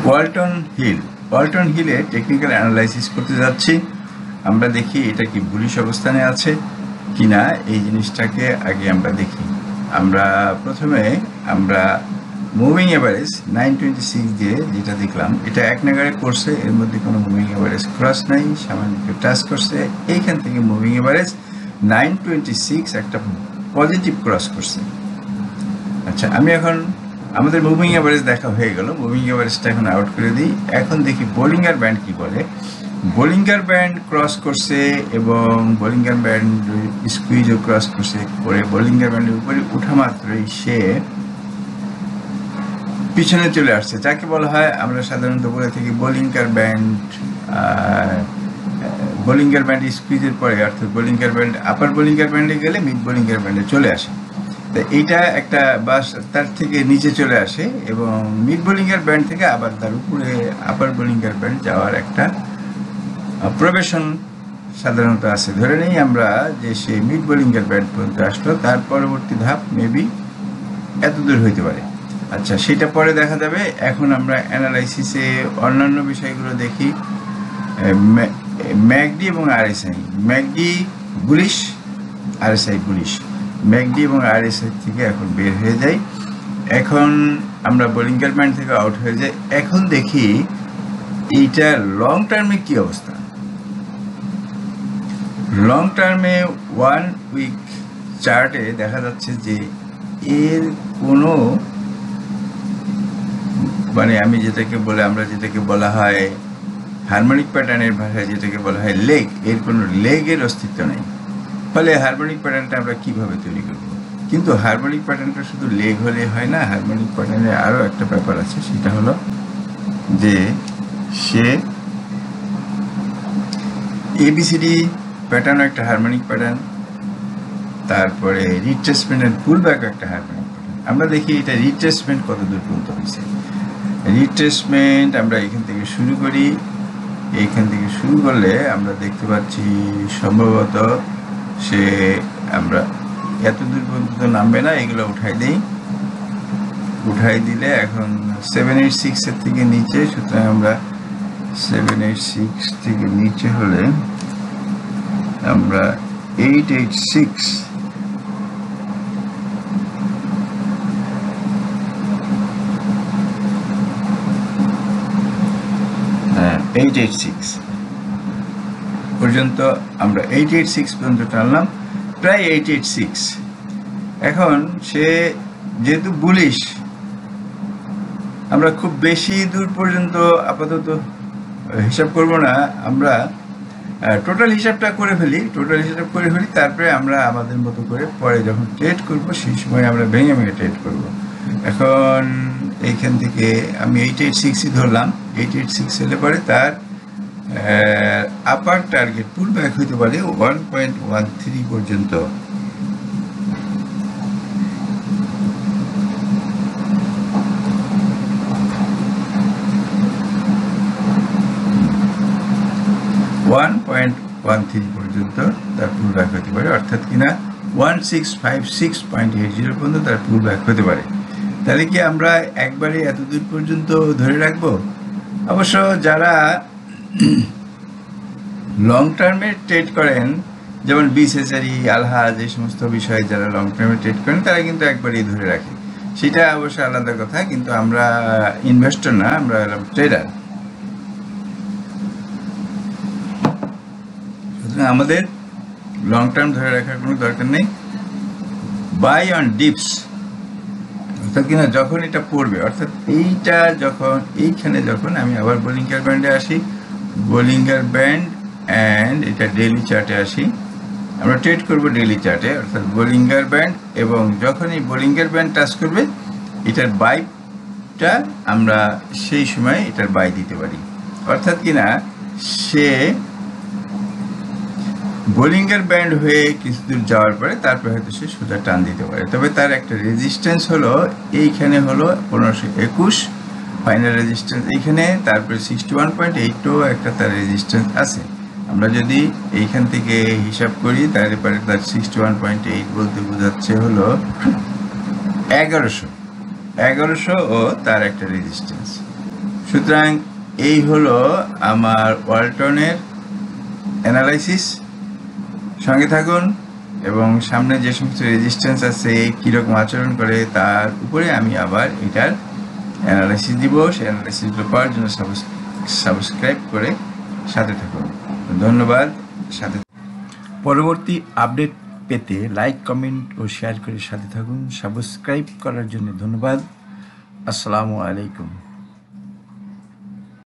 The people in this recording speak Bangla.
ওয়ালটন হিলে টেকনিক্যাল অ্যানালাইসিস করতে যাচ্ছি। আমরা দেখি এটা কি বুলিশ অবস্থানে আছে কিনা, এই জিনিসটাকে আগে আমরা দেখি। আমরা প্রথমে মুভিং এভারেজ 926 দিয়ে যেটা দেখলাম, এটা এক নাগাড়ে করছে, এর মধ্যে কোনো মুভিং এভারেজ ক্রস নাই, সামান্য টাচ করছে। এইখান থেকে মুভিং এভারেজ 926 একটা পজিটিভ ক্রস করছে। আচ্ছা, আমি এখন আমাদের মুভিং এভারেজ দেখা হয়ে গেল, মুভিং এভারেজটা এখন আউট করে দিই। এখন দেখি বোলিঙ্গার ব্যান্ড কি বলে। বোলিঙ্গার ব্যান্ড ক্রস করছে এবং বোলিঙ্গার ব্যান্ড স্কুইজও ক্রস করছে, করে বোলিঙ্গার ব্যান্ডের উপরে উঠা মাত্রই সে পিছনে চলে আসছে, যাকে বলা হয় আমরা সাধারণত বলে থাকি বোলিঙ্গার ব্যান্ড স্কুইজের পরে, অর্থাৎ বোলিঙ্গার ব্যান্ড আপার বোলিঙ্গার ব্যান্ডে গেলে মিড বোলিঙ্গার ব্যান্ডে চলে আসে। তো এইটা একটা বাস তার থেকে নিচে চলে আসে এবং মিড বোলিঙ্গার ব্যান্ড থেকে আবার তার উপরে আপার বোলিঙ্গার ব্যান্ড যাওয়ার একটা প্রবেশন সাধারণত আছে। ধরে নেই আমরা যে সে মিড বোলিঙ্গার ব্যান্ড পর্যন্ত আসলো, তার পরবর্তী ধাপ মেবি এত দূর হইতে পারে। আচ্ছা, সেটা পরে দেখা যাবে। এখন আমরা অ্যানালাইসিসে অন্যান্য বিষয়গুলো দেখি। ম্যাকডি এবং RSI, McD bullish, RSI bullish. McD এবং আরএসআই থেকে এখন বের হয়ে যাই। এখন আমরা বোলিঙ্গার ব্যান্ড থেকে আউট হয়ে যাই। এখন দেখি এইটা লং টার্মে কি অবস্থা। লং টার্মে 1 উইক চার্টে দেখা যাচ্ছে যে এর কোনো আমরা যেটাকে বলা হয় হারমোনিক প্যাটার্নের ভাষায় যেটাকে বলা হয় লেগ, এর কোনো লেগের অস্তিত্ব নেই। ফলে হারমোনিক প্যাটার্নটা আমরা কিভাবে তৈরি করব? কিন্তু হারমোনিক প্যাটার্নটা শুধু লেগ হলে হয় না, হারমোনিক প্যাটার্নের আরও একটা ব্যাপার আছে, সেটা হলো যে সে এবিসিডি প্যাটার্ন একটা হারমোনিক প্যাটার্ন, তারপরে রিট্রেসমেন্টের পুলব্যাক একটা হারমোনিক প্যাটার্ন। আমরা দেখি এটা রিট্রেসমেন্ট কত দূর পর্যন্ত হয়েছে। রিট্রেসমেন্ট আমরা এখান থেকে শুরু করি। এইখান থেকে শুরু করলে আমরা দেখতে পাচ্ছি সম্ভবত আমরা এত দূর পর্যন্ত নামবে না, এগুলো উঠাই দিলে এখন 786 এর থেকে নিচে। সুতরাং আমরা 786 থেকে নিচে হলে আমরা 886 পর্যন্ত, আমরা 886 পর্যন্ত টানলাম, প্রায় 886। এখন সে যেহেতু বুলিশ, আমরা খুব বেশি দূর পর্যন্ত আপাতত হিসাব করব না, আমরা টোটাল হিসাবটা করে ফেলি। তারপরে আমরা আমাদের মতো করে পরে যখন ট্রেড করবো সেই সময় আমরা ভেঙে ট্রেড করব। এখন এইখান থেকে আমি 886ই ধরলাম। 886 হলে পরে তার আপার টার্গেট পুল ব্যাক হইতে পারে 1.13 পর্যন্ত। পর্যন্ত তার পুল ব্যাক হতে পারে, অর্থাৎ কিনা 1656.80 পর্যন্ত তার পুল ব্যাক হতে পারে। তাহলে কি আমরা একবারে এত দূর পর্যন্ত ধরে রাখবো? অবশ্য যারা লং টার্মে ট্রেড করেন, যেমন বিসেসারি, আলহাজ, এই সমস্ত বিষয়ে যারা লং টার্মে ট্রেড করেন, তারা কিন্তু একবারেই ধরে রাখে, সেটা অবশ্য আলাদা কথা। কিন্তু আমরা ইনভেস্টর না, আমরা হলাম ট্রেডার। সুতরাং আমাদের লং টার্ম ধরে রাখার কোনো দরকার নেই। বাই অন ডিপস, অর্থাৎ কিনা যখন এটা পড়বে, অর্থাৎ এইখানে যখন আমি আবার বোলিঙ্গার ব্যান্ডে আসি, বোলিঙ্গার ব্যান্ড অ্যান্ড এটা ডেইলি চার্টে আসি, আমরা ট্রেড করব ডেইলি চার্টে, অর্থাৎ বোলিঙ্গার ব্যান্ড। এবং যখন এই বোলিঙ্গার ব্যান্ড টাচ করবে, এটার বাইটা আমরা সেই সময় এটার বাই দিতে পারি। অর্থাৎ কিনা সে বোলিঙ্গার ব্যান্ড হয়ে কিছু দূর যাওয়ার পরে তারপরে হয়তো সে সোজা টান দিতে পারে। তবে তার একটা রেজিস্ট্যান্স হলো এইখানে হলো 1521 ফাইনাল রেজিস্ট্যান্স এইখানে, তারপরে 61.82 একটা তার রেজিস্ট্যান্স আছে। আমরা যদি এইখান থেকে হিসাব করি, তারপরে তার 61.8 বলতে বোঝাচ্ছে হলো 1100 ও তার একটা রেজিস্ট্যান্স। সুতরাং এই হলো আমার ওয়ালটনের অ্যানালাইসিস। সঙ্গে থাকুন এবং সামনে যে সমস্ত রেজিস্ট্যান্স আছে কীরকম আচরণ করে তার উপরে আমি আবার এটার অ্যানালাইসিস দিব। সেই অ্যানালাইসিসগুলো পাওয়ার জন্য সাবস্ক্রাইব করে সাথে থাকুন। ধন্যবাদ। সাথে পরবর্তী আপডেট পেতে লাইক, কমেন্ট ও শেয়ার করে সাথে থাকুন। সাবস্ক্রাইব করার জন্য ধন্যবাদ। আসসালামু আলাইকুম।